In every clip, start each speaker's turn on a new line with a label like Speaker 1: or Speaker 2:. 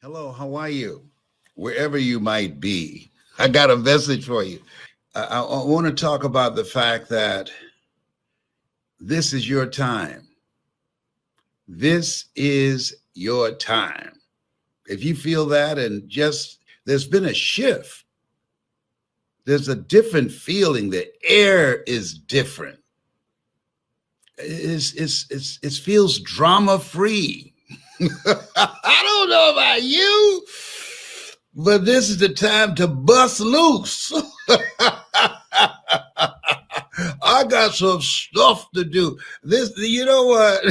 Speaker 1: Hello, how are you? Wherever you might be, I got a message for you. I want to talk about the fact that this is your time. This is your time. If you feel that, and just there's been a shift, there's a different feeling. The air is different. It feels drama free. I don't know about you, but this is the time to bust loose. I got some stuff to do. You know what?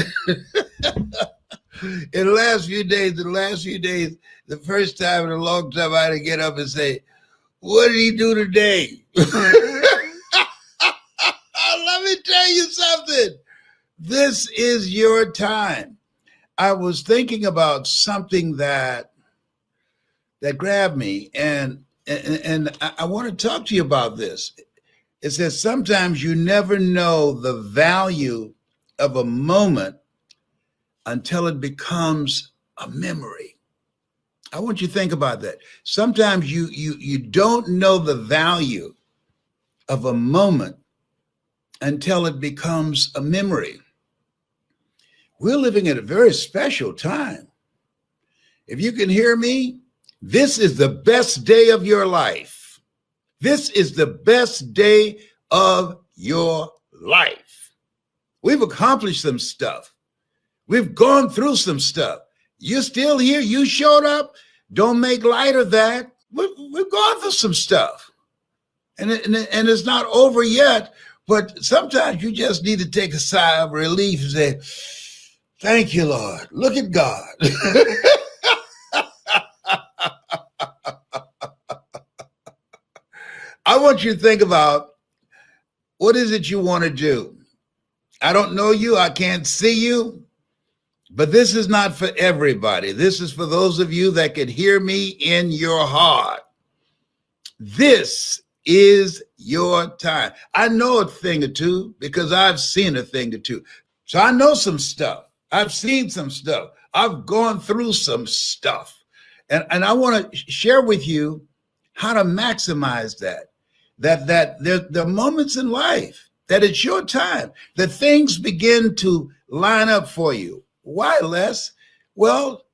Speaker 1: In the last few days, the first time in a long time, I had to get up and say, "What did he do today?" Let me tell you something. This is your time. I was thinking about something that grabbed me, and I want to talk to you about this. It says sometimes you never know the value of a moment until it becomes a memory. I want you to think about that. Sometimes you don't know the value of a moment until it becomes a memory. We're living at a very special time. If you can hear me, this is the best day of your life. This is the best day of your life. We've accomplished some stuff. We've gone through some stuff. You're still here. You showed up. Don't make light of that. We've gone through some stuff. And it's not over yet, but sometimes you just need to take a sigh of relief and say, "Thank you, Lord. Look at God." I want you to think about, what is it you want to do? I don't know you. I can't see you. But this is not for everybody. This is for those of you that can hear me in your heart. This is your time. I know a thing or two because I've seen a thing or two. So I know some stuff. I've seen some stuff. I've gone through some stuff. And I want to share with you how to maximize that. That there are moments in life that it's your time, that things begin to line up for you. Why, Les? Well,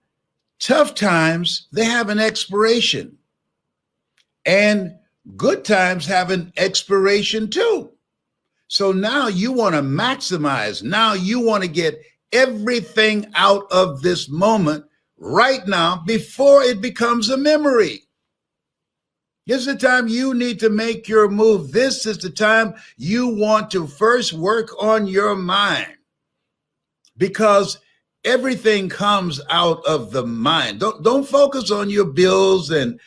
Speaker 1: tough times, they have an expiration. And good times have an expiration too. So now you want to maximize. Now you want to get everything out of this moment right now before it becomes a memory. This is the time you need to make your move. This is the time you want to first work on your mind, because everything comes out of the mind. Don't focus on your bills and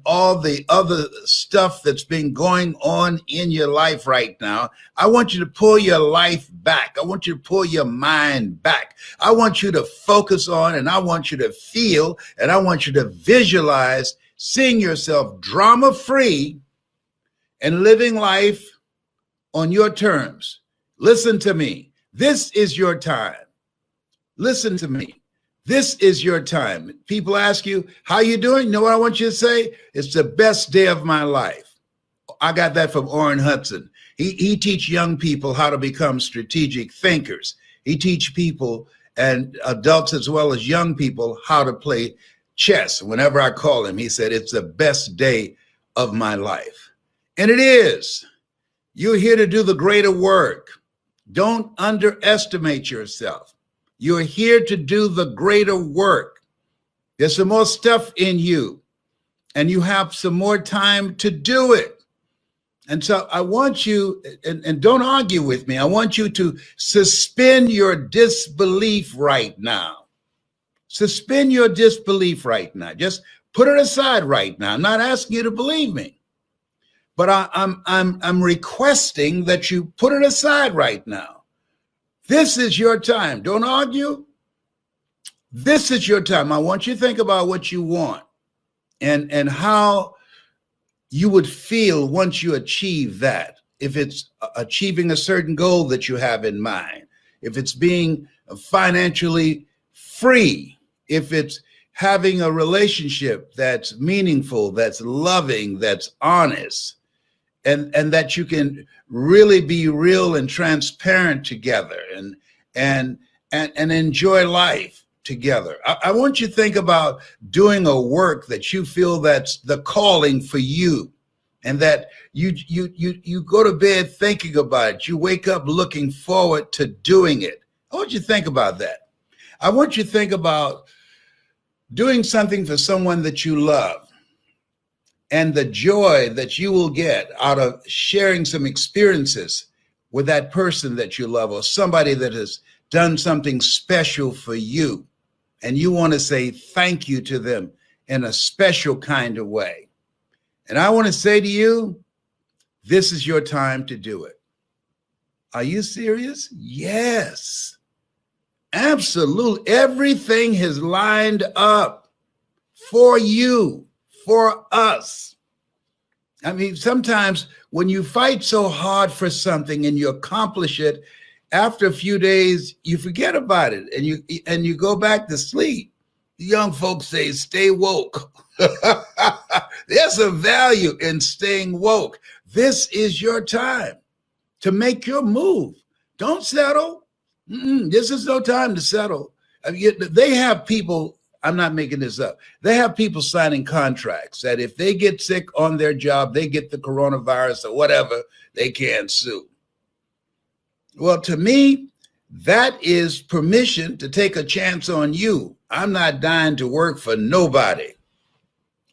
Speaker 1: all the other stuff that's been going on in your life right now. I want you to pull your life back. I want you to pull your mind back. I want you to focus on, and I want you to feel, and I want you to visualize seeing yourself drama-free and living life on your terms. Listen to me. This is your time. Listen to me. This is your time. People ask you, "How you doing?" You know what I want you to say? "It's the best day of my life." I got that from Orrin Hudson. He teach young people how to become strategic thinkers. He teach people, and adults as well as young people, how to play chess. Whenever I call him, he said, "It's the best day of my life." And it is. You're here to do the greater work. Don't underestimate yourself. You're here to do the greater work. There's some more stuff in you, and you have some more time to do it. And so I want you, and don't argue with me, I want you to suspend your disbelief right now. Suspend your disbelief right now. Just put it aside right now. I'm not asking you to believe me, but I'm requesting that you put it aside right now. This is your time. Don't argue. This is your time. I want you to think about what you want and how you would feel once you achieve that. If it's achieving a certain goal that you have in mind, if it's being financially free, if it's having a relationship that's meaningful, that's loving, that's honest, and that you can really be real and transparent together and and enjoy life together. I want you to think about doing a work that you feel that's the calling for you, and that you go to bed thinking about it. You wake up looking forward to doing it. I want you to think about that. I want you to think about doing something for someone that you love, and the joy that you will get out of sharing some experiences with that person that you love, or somebody that has done something special for you, and you want to say thank you to them in a special kind of way. And I want to say to you, this is your time to do it. Are you serious? Yes, absolutely. Everything has lined up for you, for us. I mean, sometimes when you fight so hard for something and you accomplish it, after a few days, you forget about it and you go back to sleep. The young folks say, stay woke. There's a value in staying woke. This is your time to make your move. Don't settle. This is no time to settle. I mean, they have people, I'm not making this up, they have people signing contracts that if they get sick on their job, they get the coronavirus or whatever, they can't sue. Well, to me, that is permission to take a chance on you. I'm not dying to work for nobody.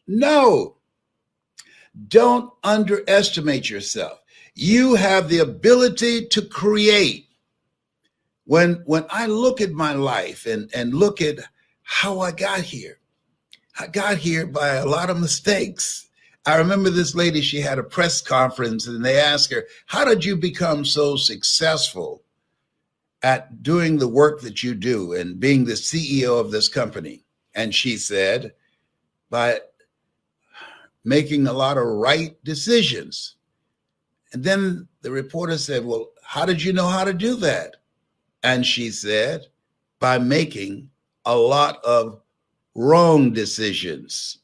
Speaker 1: No, don't underestimate yourself. You have the ability to create. When I look at my life and look at how I got here by a lot of mistakes. I remember this lady, she had a press conference and they asked her, how did you become so successful at doing the work that you do and being the CEO of this company? And she said, by making a lot of right decisions. And then the reporter said, well, how did you know how to do that? And she said, by making a lot of wrong decisions.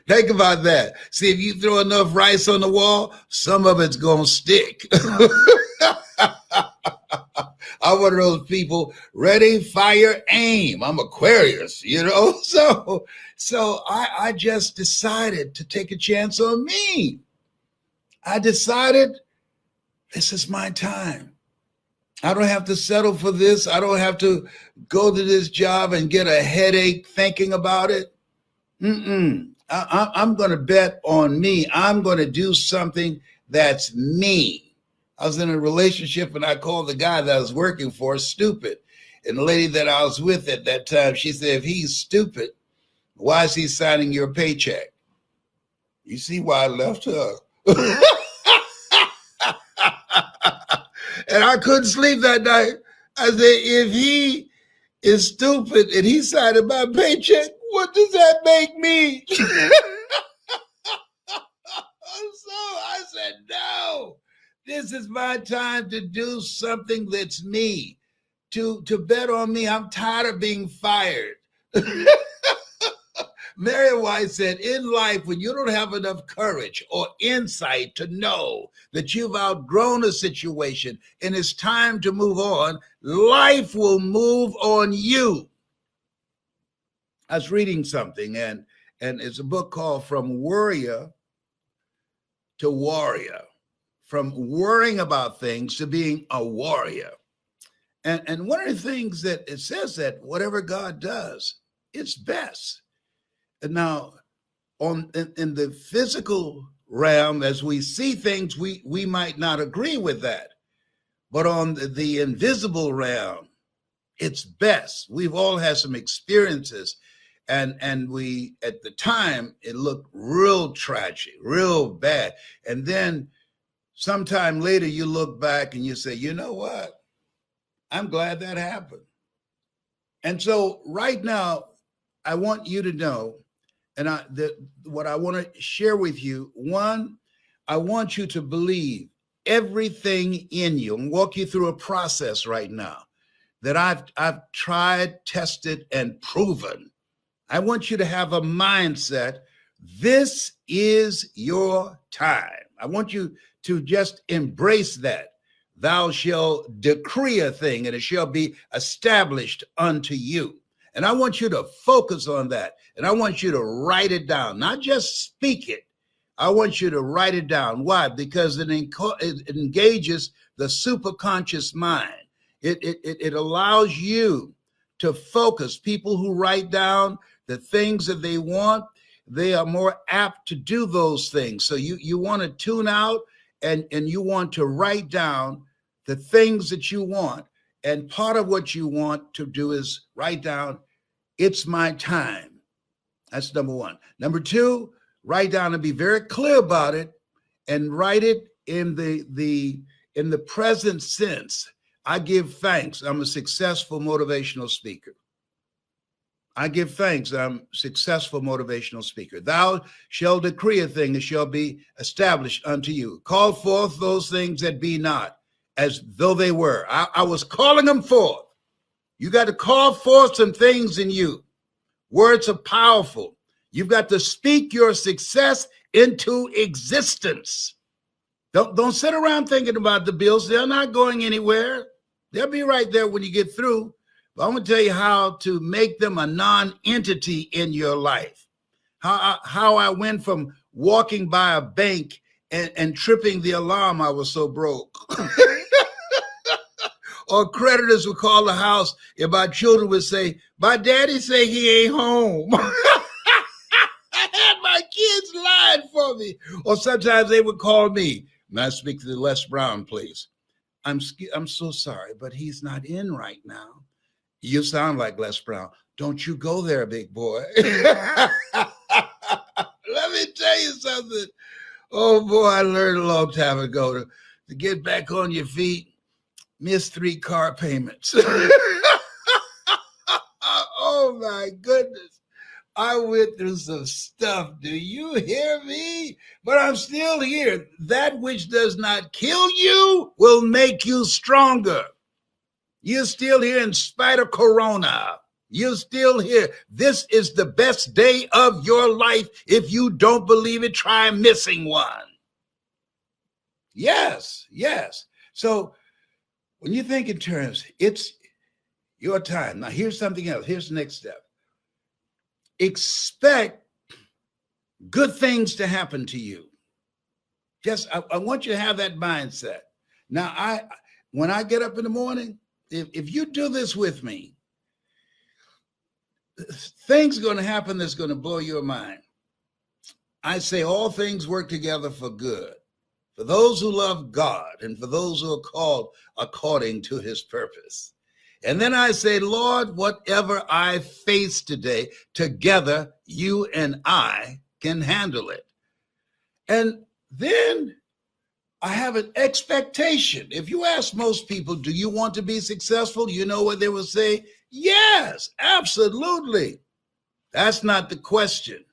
Speaker 1: Think about that. See, if you throw enough rice on the wall, some of it's going to stick. I'm one of those people, ready, fire, aim. I'm Aquarius, you know? So I just decided to take a chance on me. I decided this is my time. I don't have to settle for this. I don't have to go to this job and get a headache thinking about it. I'm going to bet on me. I'm going to do something that's me. I was in a relationship and I called the guy that I was working for stupid. And the lady that I was with at that time, she said, if he's stupid, why is he signing your paycheck? You see why I left her? And I couldn't sleep that night. I said, if he is stupid and he's signing my paycheck, what does that make me? So I said, no, this is my time to do something that's me, to bet on me. I'm tired of being fired. Mary White said, in life, when you don't have enough courage or insight to know that you've outgrown a situation and it's time to move on, life will move on you. I was reading something, and it's a book called From Worrier to Warrior, from worrying about things to being a warrior. And one of the things that it says that whatever God does, it's best. And now, in the physical realm, as we see things, we might not agree with that. But on the invisible realm, it's best. We've all had some experiences, and we, at the time, it looked real tragic, real bad. And then sometime later, you look back and you say, you know what? I'm glad that happened. And so right now, I want you to know, and what I want to share with you, one, I want you to believe everything in you and walk you through a process right now that I've tried, tested, and proven. I want you to have a mindset. This is your time. I want you to just embrace that. Thou shalt decree a thing, and it shall be established unto you. And I want you to focus on that. And I want you to write it down, not just speak it. I want you to write it down. Why? Because it engages the superconscious mind. It allows you to focus. People who write down the things that they want, they are more apt to do those things. So you want to tune out and you want to write down the things that you want. And part of what you want to do is write down, it's my time. That's number one. Number two, write down and be very clear about it and write it in the present sense. I give thanks. I'm a successful motivational speaker. I give thanks. I'm a successful motivational speaker. Thou shalt decree a thing, it shall be established unto you. Call forth those things that be not as though they were. I was calling them forth. You got to call forth some things in you. Words are powerful. You've got to speak your success into existence. Don't sit around thinking about the bills. They're not going anywhere. They'll be right there when you get through. But I'm going to tell you how to make them a non-entity in your life. How I went from walking by a bank and tripping the alarm, I was so broke. Or creditors would call the house and my children would say, my daddy say he ain't home. I had my kids lying for me. Or sometimes they would call me. May I speak to the lesbrown, please? I'm so sorry, but he's not in right now. You sound like lesbrown. Don't you go there, big boy. Let me tell you something. Oh, boy, I learned a long time ago to get back on your feet, miss 3 car payments. Oh, my goodness. I went through some stuff. Do you hear me? But I'm still here. That which does not kill you will make you stronger. You're still here in spite of Corona. You're still here. This is the best day of your life. If you don't believe it, try missing one. Yes, yes. So when you think in terms, it's your time. Now, here's something else. Here's the next step. Expect good things to happen to you. I want you to have that mindset. Now, when I get up in the morning, if you do this with me, things are going to happen that's going to blow your mind. I say all things work together for good, for those who love God and for those who are called according to his purpose. And then I say, Lord, whatever I face today, together you and I can handle it. And then I have an expectation. If you ask most people, do you want to be successful? You know what they will say? Yes, absolutely. That's not the question.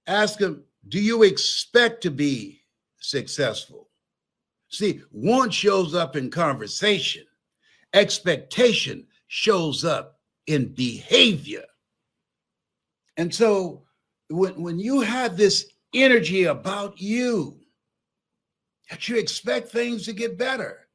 Speaker 1: Ask them, do you expect to be successful? See, want shows up in conversation. Expectation shows up in behavior. And so when you have this energy about you, that you expect things to get better,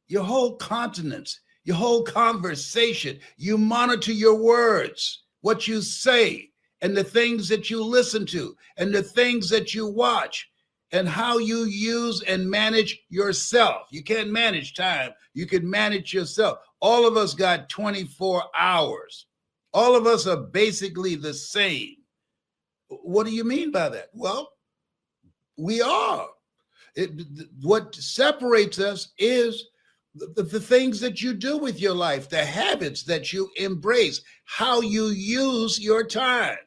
Speaker 1: your whole countenance, your whole conversation, you monitor your words, what you say, and the things that you listen to, and the things that you watch, and how you use and manage yourself. You can't manage time. You can manage yourself. All of us got 24 hours. All of us are basically the same. What do you mean by that? Well, we are. What separates us is the things that you do with your life, the habits that you embrace, how you use your time.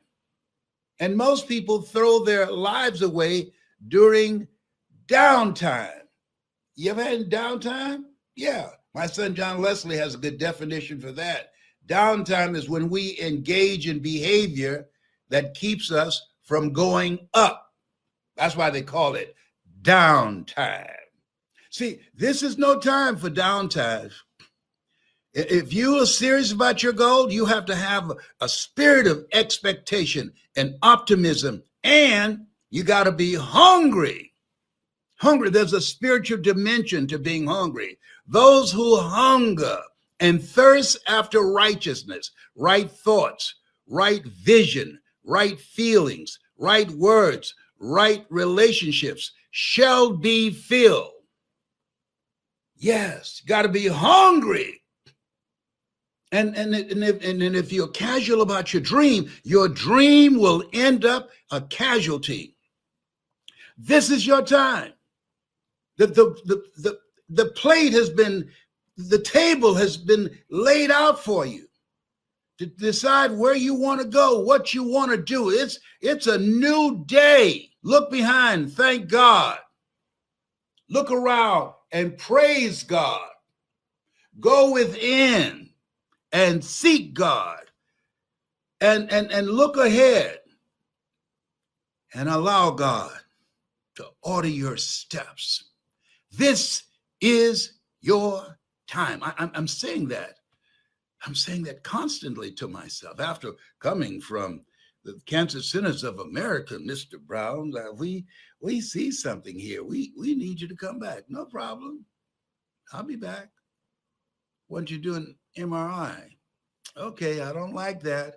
Speaker 1: And most people throw their lives away during downtime. You ever had downtime? Yeah. My son, John Leslie, has a good definition for that. Downtime is when we engage in behavior that keeps us from going up. That's why they call it downtime. See, this is no time for downtime. If you are serious about your goal, you have to have a spirit of expectation and optimism, and you got to be hungry. Hungry, there's a spiritual dimension to being hungry. Those who hunger and thirst after righteousness, right thoughts, right vision, right feelings, right words, right relationships shall be filled. Yes, got to be hungry. And if you're casual about your dream will end up a casualty. This is your time. The plate has been, the table has been laid out for you to decide where you want to go, what you want to do. It's a new day. Look behind, thank God. Look around and praise God. Go within and seek God. And look ahead and allow God to order your steps. This is your time. I'm saying that. I'm saying that constantly to myself after coming from the Cancer Centers of America, Mr. Brown. We see something here. We need you to come back. No problem. I'll be back. Want you doing MRI? Okay, I don't like that,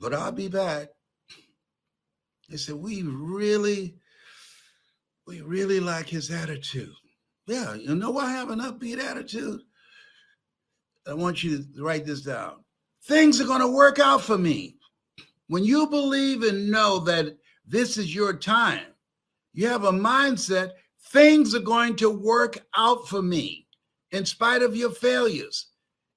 Speaker 1: but I'll be back. They said, we really like his attitude. Yeah, you know why I have an upbeat attitude? I want you to write this down. Things are going to work out for me. When you believe and know that this is your time, you have a mindset, things are going to work out for me in spite of your failures.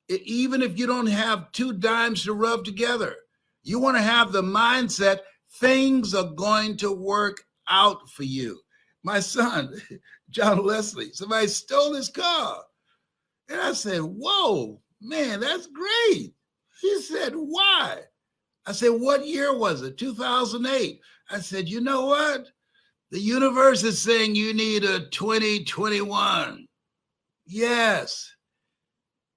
Speaker 1: Even if you don't have two dimes to rub together, you want to have the mindset, things are going to work out for you. My son, John Leslie, somebody stole his car. And I said, whoa, man, that's great. He said, why? I said, what year was it? 2008. I said, you know what? The universe is saying you need a 2021. Yes.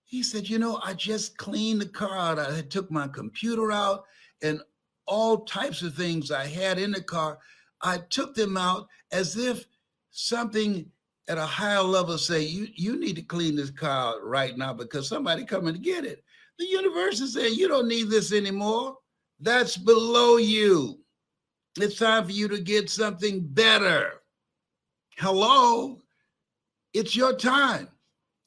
Speaker 1: He said, you know, I just cleaned the car out. I took my computer out and all types of things I had in the car. I took them out as if something at a higher level say, you need to clean this car out right now because somebody coming to get it. The universe is saying, you don't need this anymore. That's below you. It's time for you to get something better. Hello, it's your time.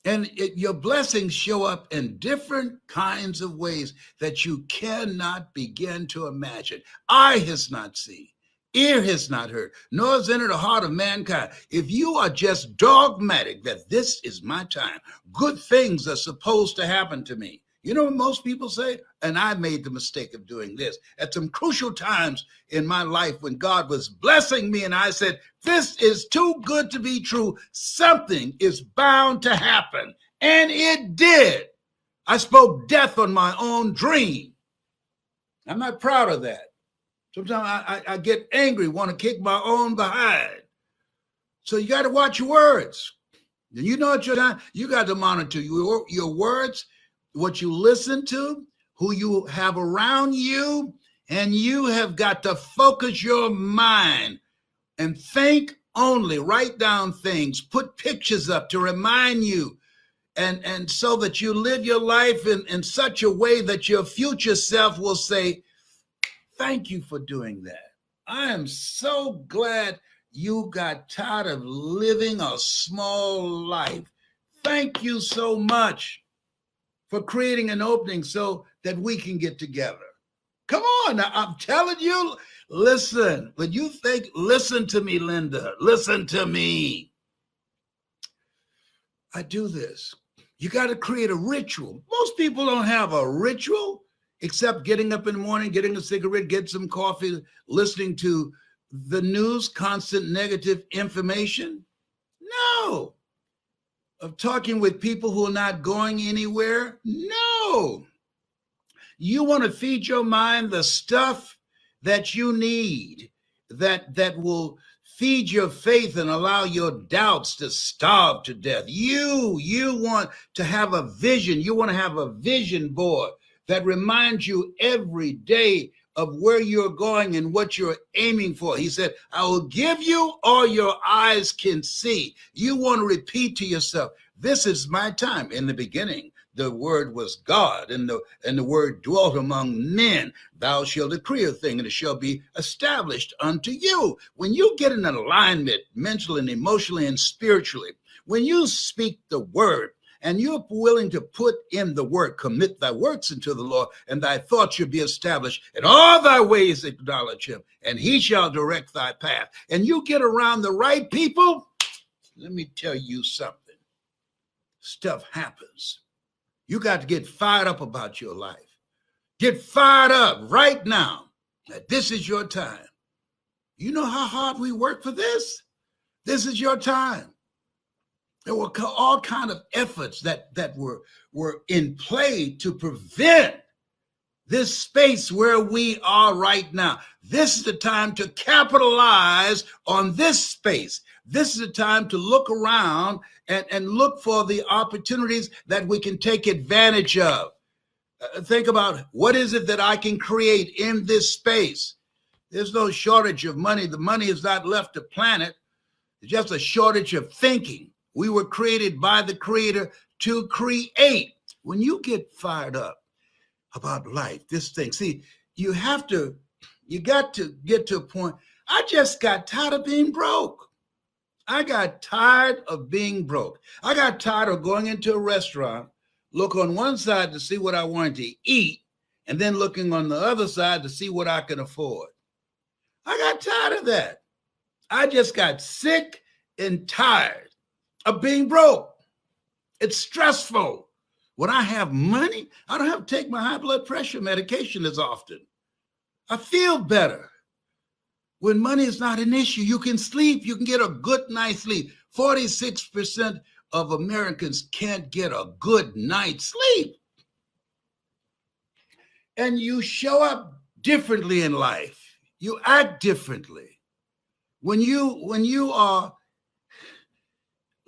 Speaker 1: And your blessings show up in different kinds of ways that you cannot begin to imagine. Eye has not seen, ear has not heard, nor has entered the heart of mankind. If you are just dogmatic that this is my time, good things are supposed to happen to me. You know what most people say? And I made the mistake of doing this at some crucial times in my life when God was blessing me and I said, this is too good to be true. Something is bound to happen. And it did. I spoke death on my own dream. I'm not proud of that. Sometimes I get angry, want to kick my own behind. So you got to watch your words. And you know what you got to monitor your words, what you listen to, who you have around you, and you have got to focus your mind and think only, write down things, put pictures up to remind you, and so that you live your life in such a way that your future self will say, thank you for doing that. I am so glad you got tired of living a small life. Thank you so much for creating an opening so that we can get together. Come on, now, I'm telling you, listen. When you think, listen to me, Linda, listen to me. I do this. You got to create a ritual. Most people don't have a ritual except getting up in the morning, getting a cigarette, get some coffee, listening to the news, constant negative information. No. Of talking with people who are not going anywhere? No. You want to feed your mind the stuff that you need, that will Feed your faith and allow your doubts to starve to death. You want to have a vision. You want to have a vision board that reminds you every day of where you're going and what you're aiming for. He said, I will give you all your eyes can see. You want to repeat to yourself, this is my time. In the beginning, the word was God, and the word dwelt among men. Thou shalt decree a thing, and it shall be established unto you. When you get in alignment mentally and emotionally and spiritually, when you speak the word, and you're willing to put in the work, commit thy works unto the Lord, and thy thoughts shall be established. In all thy ways acknowledge him, and he shall direct thy path. And you get around the right people, let me tell you something. Stuff happens. You got to get fired up about your life. Get fired up right now that this is your time. You know how hard we work for this? This is your time. There were all kind of efforts that were in play to prevent this space where we are right now. This is the time to capitalize on this space. This is the time to look around and look for the opportunities that we can take advantage of. Think about, what is it that I can create in this space? There's no shortage of money. The money has not left the planet. It's just a shortage of thinking. We were created by the Creator to create. When you get fired up about life, this thing, see, you got to get to a point. I just got tired of being broke. I got tired of being broke. I got tired of going into a restaurant, look on one side to see what I wanted to eat, and then looking on the other side to see what I can afford. I got tired of that. I just got sick and tired of being broke. It's stressful. When I have money, I don't have to take my high blood pressure medication as often. I feel better. When money is not an issue, you can sleep. You can get a good night's sleep. 46% of Americans can't get a good night's sleep. And you show up differently in life. You act differently. When you are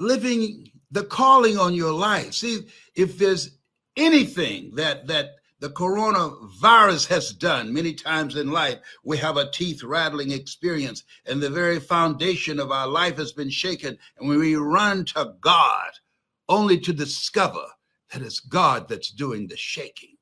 Speaker 1: living the calling on your life. See, if there's anything that the coronavirus has done many times in life, we have a teeth rattling experience, and the very foundation of our life has been shaken, and we run to God only to discover that it's God that's doing the shaking.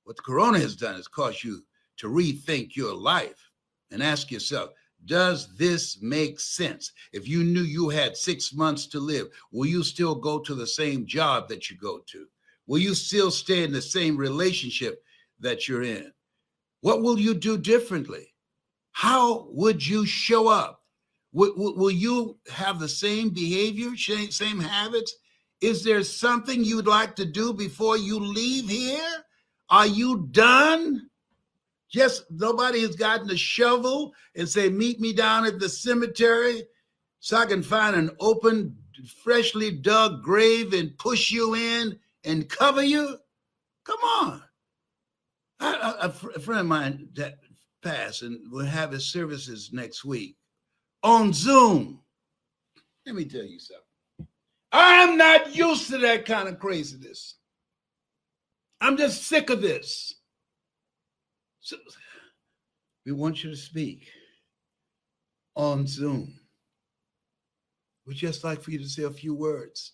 Speaker 1: What the corona has done is caused you to rethink your life and ask yourself, does this make sense? If you knew you had 6 months to live, will you still go to the same job that you go to? Will you still stay in the same relationship that you're in? What will you do differently? How would you show up? Will you have the same behavior, same habits? Is there something you'd like to do before you leave here? Are you done? Just nobody has gotten a shovel and say, meet me down at the cemetery so I can find an open, freshly dug grave and push you in and cover you? Come on. A friend of mine that passed and will have his services next week on Zoom. Let me tell you something. I'm not used to that kind of craziness. I'm just sick of this. So, we want you to speak on Zoom. We'd just like for you to say a few words.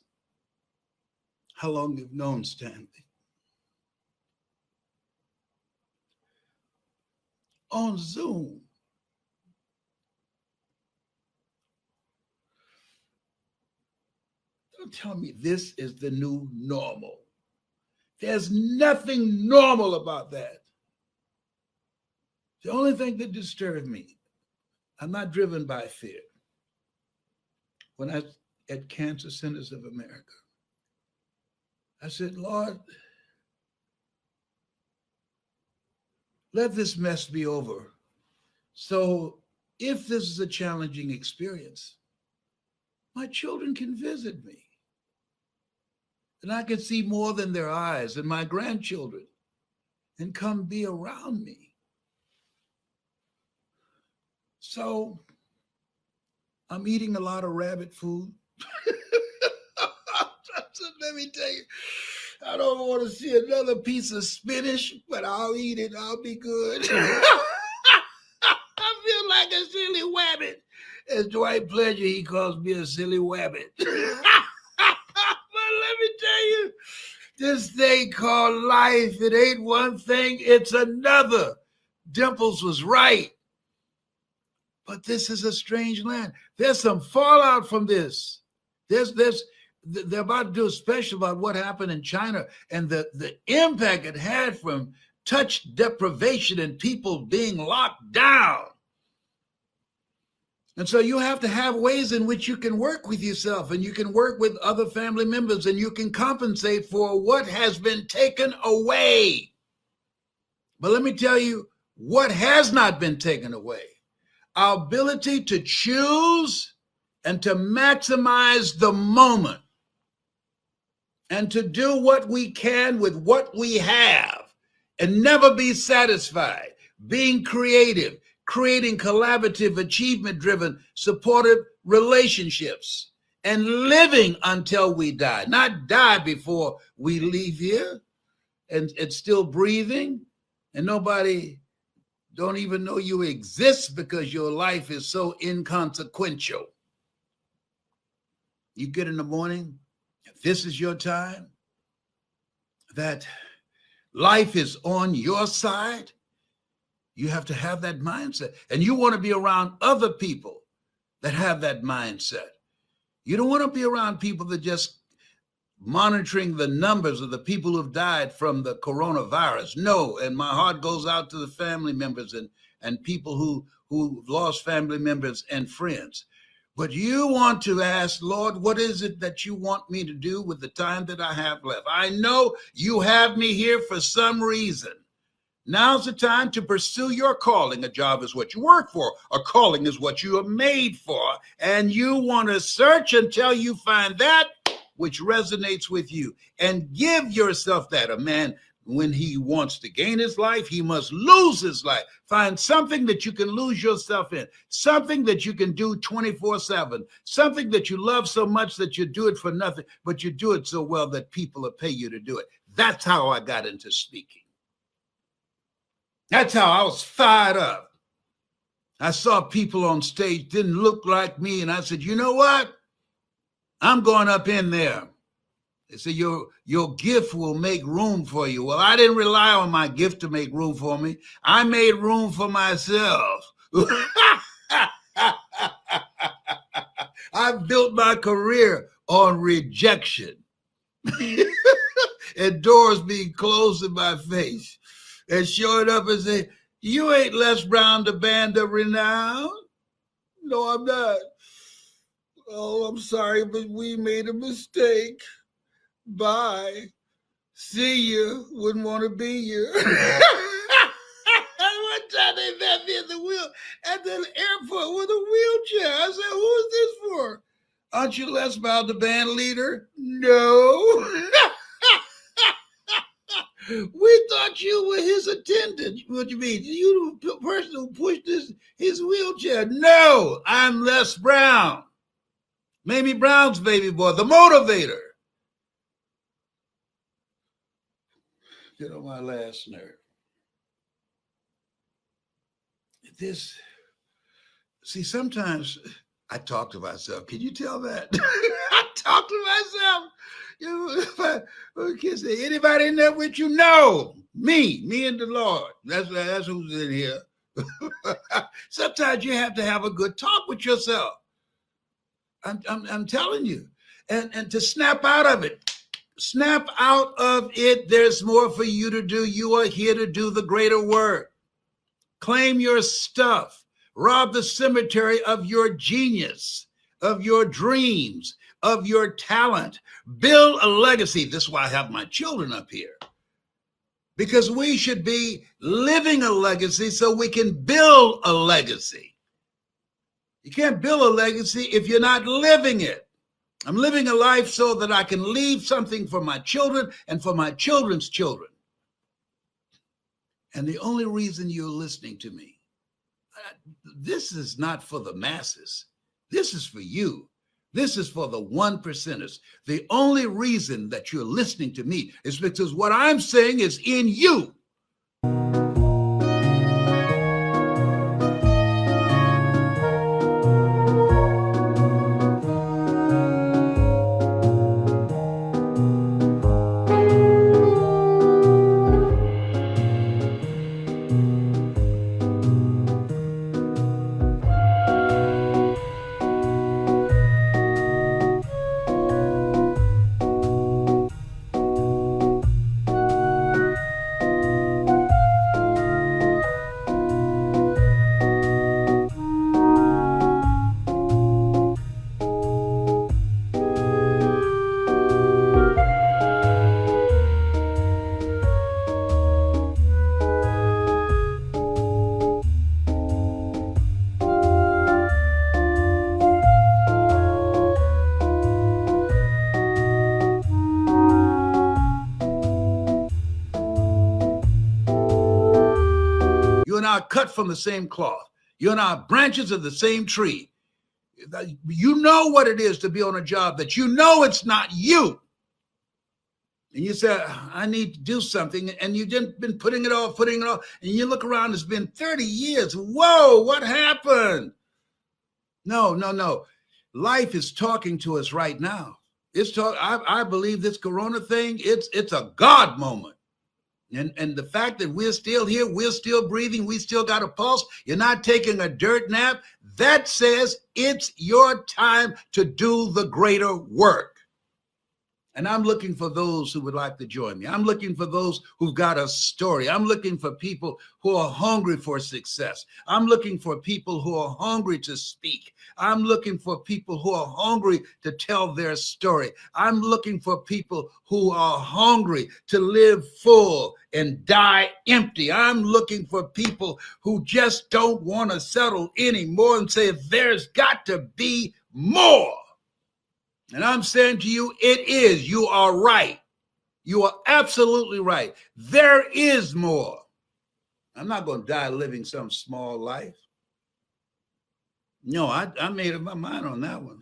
Speaker 1: How long you've known Stanley? On Zoom. Don't tell me this is the new normal. There's nothing normal about that. The only thing that disturbed me, I'm not driven by fear. When I was at Cancer Centers of America, I said, Lord, let this mess be over. So if this is a challenging experience, my children can visit me. And I can see more than their eyes, and my grandchildren, and come be around me. So I'm eating a lot of rabbit food. Let me tell you, I don't want to see another piece of spinach, but I'll eat it. I'll be good. I feel like a silly wabbit. As Dwight Pleasure, he calls me a silly wabbit. But let me tell you, this thing called life, it ain't one thing, it's another. Dimples was right. But this is a strange land. There's some fallout from this. They're about to do a special about what happened in China and the impact it had from touch deprivation and people being locked down. And so you have to have ways in which you can work with yourself and you can work with other family members and you can compensate for what has been taken away. But let me tell you what has not been taken away. Our ability to choose and to maximize the moment and to do what we can with what we have and never be satisfied, being creative, creating collaborative, achievement-driven, supportive relationships, and living until we die, not die before we leave here and still breathing, and nobody don't even know you exist because your life is so inconsequential. You get in the morning, if this is your time, that life is on your side, you have to have that mindset. And you want to be around other people that have that mindset. You don't want to be around people that just monitoring the numbers of the people who've died from the coronavirus. No, and my heart goes out to the family members and people who've lost family members and friends. But you want to ask, Lord, what is it that you want me to do with the time that I have left? I know you have me here for some reason. Now's the time to pursue your calling. A job is what you work for. A calling is what you are made for. And you want to search until you find that which resonates with you and give yourself that. A man, when he wants to gain his life, he must lose his life. Find something that you can lose yourself in, something that you can do 24/7, something that you love so much that you do it for nothing, but you do it so well that people will pay you to do it. That's how I got into speaking. That's how I was fired up. I saw people on stage didn't look like me, and I said, you know what? I'm going up in there. They said, your gift will make room for you. Well, I didn't rely on my gift to make room for me. I made room for myself. I built my career on rejection and doors being closed in my face. And showing up and say, you ain't Lesbrown, the band of renown. No, I'm not. Oh, I'm sorry, but we made a mistake. Bye. See you. Wouldn't want to be you. One time they met me at the airport with a wheelchair. I said, who is this for? Aren't you Lesbrown, the band leader? No. We thought you were his attendant. What do you mean? You the person who pushed his wheelchair. No, I'm Les Brown. Mamie Brown's baby boy, the motivator. Get on my last nerve. Sometimes I talk to myself. Can you tell that? I talk to myself. Kids say, anybody in there with you? No, me and the Lord. That's who's in here. Sometimes you have to have a good talk with yourself. I'm telling you, and to snap out of it. Snap out of it. There's more for you to do. You are here to do the greater work. Claim your stuff. Rob the cemetery of your genius, of your dreams, of your talent. Build a legacy. This is why I have my children up here. Because we should be living a legacy so we can build a legacy. You can't build a legacy if you're not living it. I'm living a life so that I can leave something for my children and for my children's children. And the only reason you're listening to me, this is not for the masses. This is for you. This is for the 1%ers. The only reason that you're listening to me is because what I'm saying is in you. You and I are cut from the same cloth. You and I are branches of the same tree. You know what it is to be on a job that you know it's not you. And you say, I need to do something. And you've been putting it off. And you look around, it's been 30 years. Whoa, what happened? No. Life is talking to us right now. I believe this corona thing, it's a God moment. And the fact that we're still here, we're still breathing, we still got a pulse, you're not taking a dirt nap, that says it's your time to do the greater work. And I'm looking for those who would like to join me. I'm looking for those who've got a story. I'm looking for people who are hungry for success. I'm looking for people who are hungry to speak. I'm looking for people who are hungry to tell their story. I'm looking for people who are hungry to live full and die empty. I'm looking for people who just don't want to settle anymore and say, there's got to be more. And I'm saying to you, it is. You are right. You are absolutely right. There is more. I'm not going to die living some small life. No, I made up my mind on that one.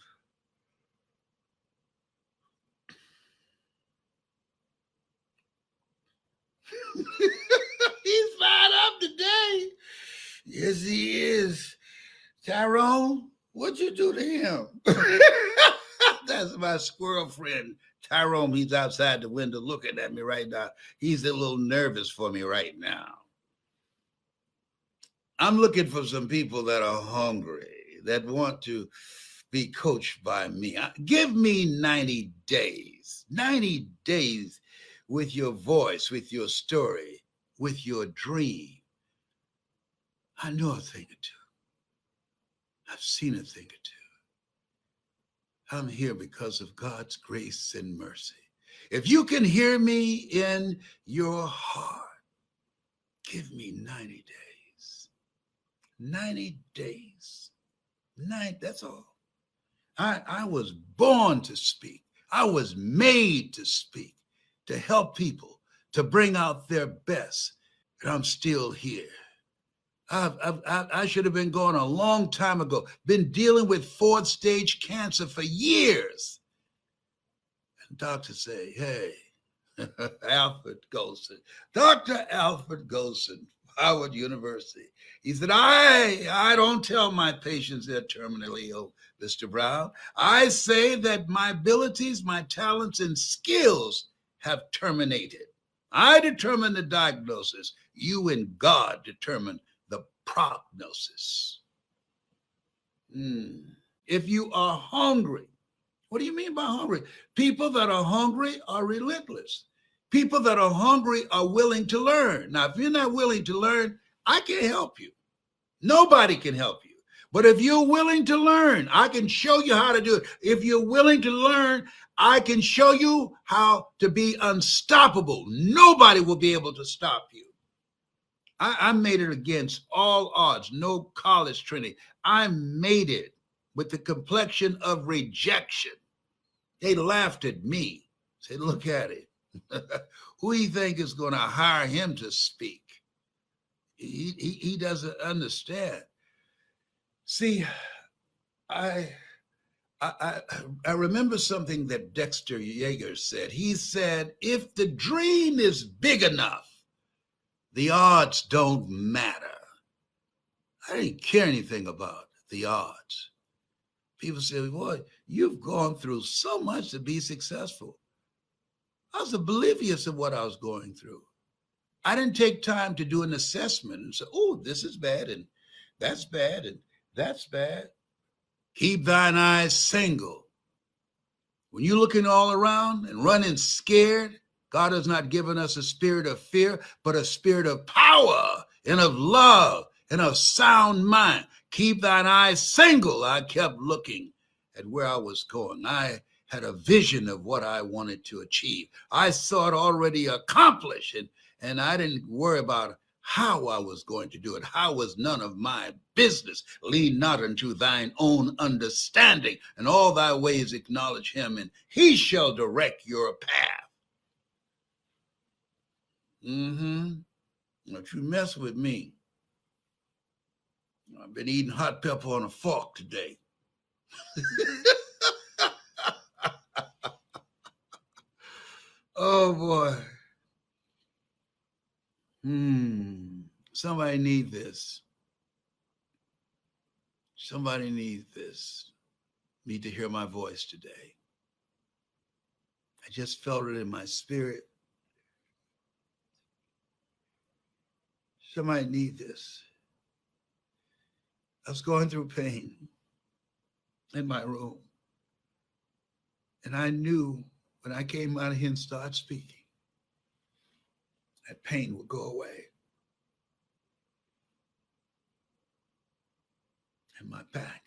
Speaker 1: He's fired up today. Yes, he is. Tyrone, what'd you do to him? That's my squirrel friend, Tyrone. He's outside the window looking at me right now. He's a little nervous for me right now. I'm looking for some people that are hungry, that want to be coached by me. Give me 90 days, 90 days with your voice, with your story, with your dream. I know a thing or two. I've seen a thing or two. I'm here because of God's grace and mercy. If you can hear me in your heart, give me 90 days. 90 days. That's all. I was born to speak. I was made to speak, to help people, to bring out their best. And I'm still here. I should have been gone a long time ago. Been dealing with 4th stage cancer for years. And doctors say, hey, Alfred Golson, Dr. Alfred Golson, Howard University. He said, I don't tell my patients they're terminally ill, Mr. Brown. I say that my abilities, my talents, and skills have terminated. I determine the diagnosis. You and God determine the prognosis. If you are hungry, what do you mean by hungry? People that are hungry are relentless. People that are hungry are willing to learn. Now, if you're not willing to learn, I can't help you. Nobody can help you. But if you're willing to learn, I can show you how to do it. If you're willing to learn, I can show you how to be unstoppable. Nobody will be able to stop you. I made it against all odds, no college training. I made it with the complexion of rejection. They laughed at me, said, look at it. Who do you think is going to hire him to speak? He doesn't understand. See, I I, I remember something that Dexter Yeager said. He said, if the dream is big enough, the odds don't matter. I didn't care anything about the odds. People say, boy, you've gone through so much to be successful. I was oblivious of what I was going through. I didn't take time to do an assessment and say, oh, this is bad and that's bad and that's bad. Keep thine eyes single. When you're looking all around and running scared, God has not given us a spirit of fear, but a spirit of power and of love and of sound mind. Keep thine eyes single. I kept looking at where I was going. I had a vision of what I wanted to achieve. I saw it already accomplished, and I didn't worry about how I was going to do it. How was none of my business. Lean not unto thine own understanding, and all thy ways acknowledge him, and he shall direct your path. Don't you mess with me. I've been eating hot pepper on a fork today. Oh boy. Somebody need this. Somebody needs this. Need to hear my voice today. I just felt it in my spirit. Somebody need this. I was going through pain in my room. And I knew when I came out of here and started speaking, that pain would go away. And my back.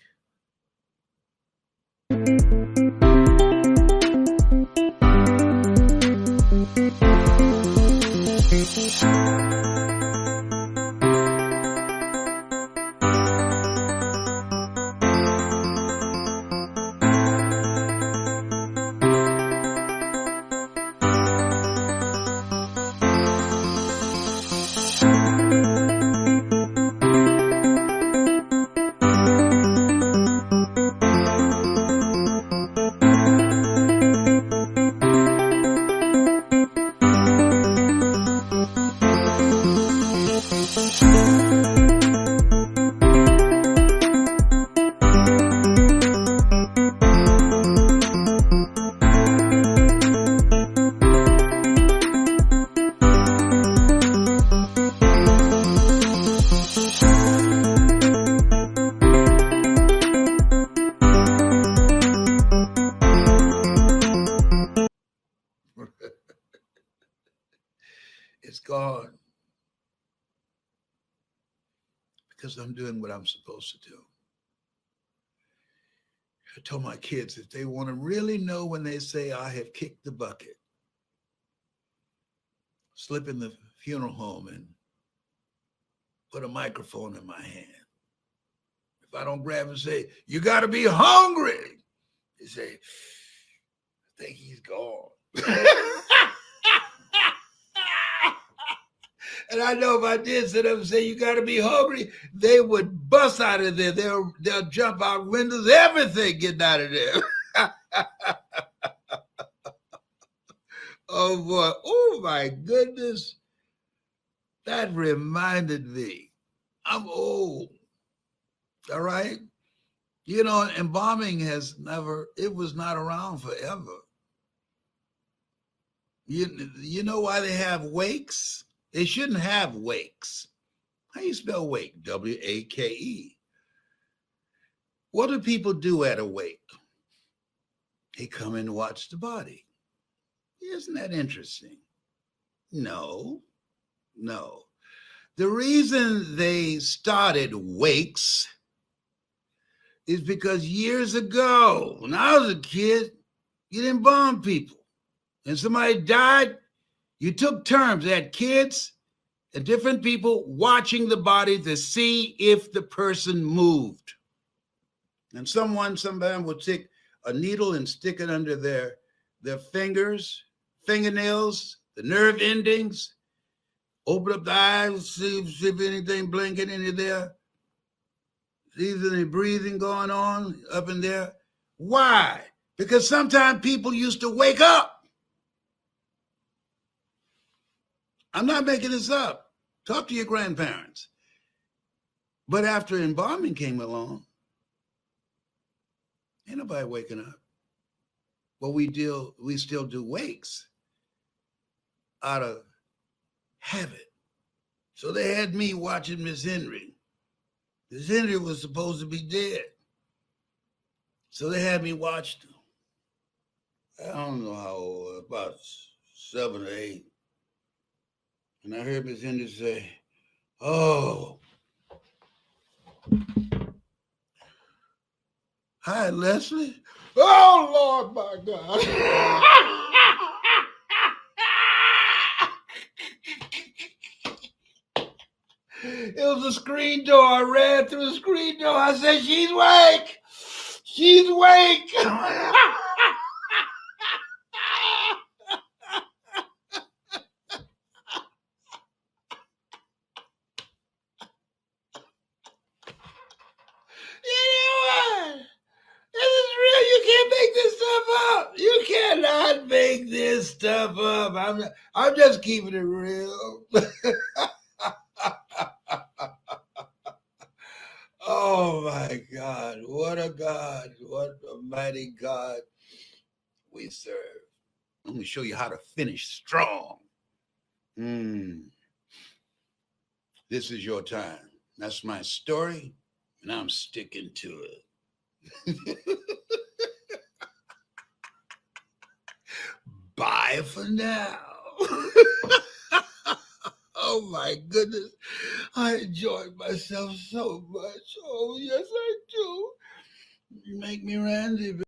Speaker 1: It's gone because I'm doing what I'm supposed to do. I told my kids if they want to really know when they say I have kicked the bucket, slip in the funeral home and put a microphone in my hand. If I don't grab and say, you got to be hungry, they say, I think he's gone. And I know if I did sit up and say, you got to be hungry, they would bust out of there. They'll jump out windows, everything getting out of there. Oh, boy. Oh, my goodness. That reminded me. I'm old. All right? You know, embalming it was not around forever. You know why they have wakes? They shouldn't have wakes. How do you spell wake? W-A-K-E. What do people do at a wake? They come and watch the body. Isn't that interesting? No. The reason they started wakes is because years ago, when I was a kid, you didn't embalm people. And somebody died, you took turns. They had kids and different people watching the body to see if the person moved. And somebody would take a needle and stick it under their fingernails, the nerve endings, open up the eyes, see if anything blinking in there. See any breathing going on up in there? Why? Because sometimes people used to wake up. I'm not making this up. Talk to your grandparents. But after embalming came along, ain't nobody waking up. But we still do wakes out of habit. So they had me watching Miss Henry. Miss Henry was supposed to be dead. So they had me watch, I don't know how old, about 7 or 8. And I heard Miss Henry say, "Oh, hi, Leslie." Oh, Lord, my God. It was a screen door. I ran through the screen door. I said, "She's awake. She's awake." You know what? This is real. You can't make this stuff up. You cannot make this stuff up. I'm just keeping it real. Oh my God. What a God. What a mighty God we serve. Let me show you how to finish strong. This is your time. That's my story, and I'm sticking to it. Bye for now. Oh my goodness. I enjoyed myself so much. Oh, yes, I do. You make me randy.